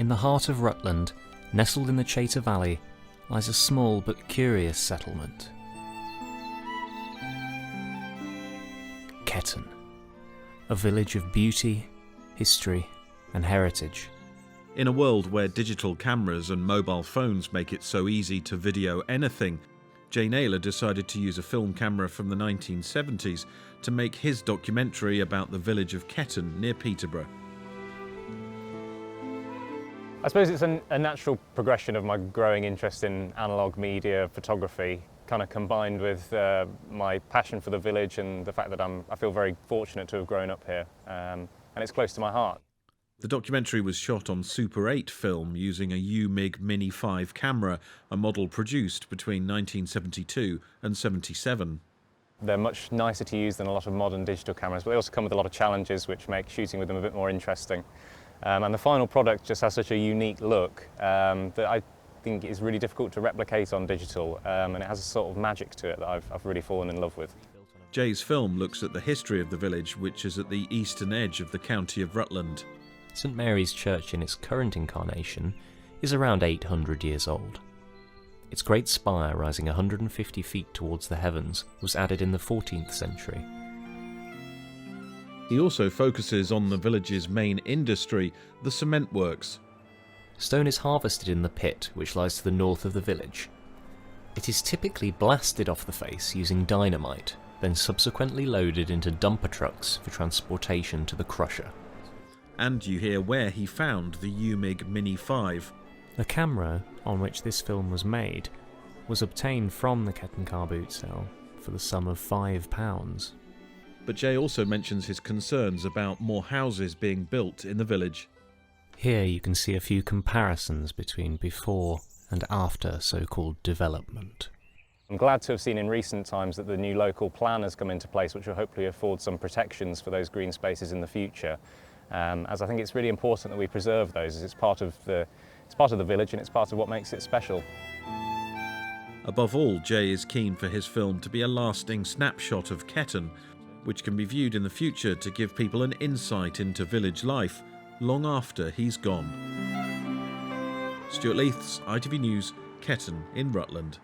In the heart of Rutland, nestled in the Chater Valley, lies a small but curious settlement. Ketton, a village of beauty, history and heritage. In a world where digital cameras and mobile phones make it so easy to video anything, Jay Naylor decided to use a film camera from the 1970s to make his documentary about the village of Ketton near Peterborough. I suppose it's a natural progression of my growing interest in analogue media photography, kind of combined with my passion for the village and the fact that I feel very fortunate to have grown up here, and it's close to my heart. The documentary was shot on Super 8 film using a UMIG Mini 5 camera, a model produced between 1972 and 77. They're much nicer to use than a lot of modern digital cameras, but they also come with a lot of challenges which make shooting with them a bit more interesting. And the final product just has such a unique look that I think is really difficult to replicate on digital, and it has a sort of magic to it that I've really fallen in love with. Jay's film looks at the history of the village, which is at the eastern edge of the county of Rutland. St Mary's Church in its current incarnation is around 800 years old. Its great spire, rising 150 feet towards the heavens, was added in the 14th century. He also focuses on the village's main industry, the cement works. Stone is harvested in the pit, which lies to the north of the village. It is typically blasted off the face using dynamite, then subsequently loaded into dumper trucks for transportation to the crusher. And you hear where he found the UMIG Mini 5. The camera on which this film was made was obtained from the Ketton car boot sale for the sum of £5. But Jay also mentions his concerns about more houses being built in the village. Here you can see a few comparisons between before and after so-called development. I'm glad to have seen in recent times that the new local plan has come into place, which will hopefully afford some protections for those green spaces in the future. As I think it's really important that we preserve those, as it's part of the village and it's part of what makes it special. Above all, Jay is keen for his film to be a lasting snapshot of Ketton, which can be viewed in the future to give people an insight into village life long after he's gone. Stuart Lieths, ITV News, Ketton in Rutland.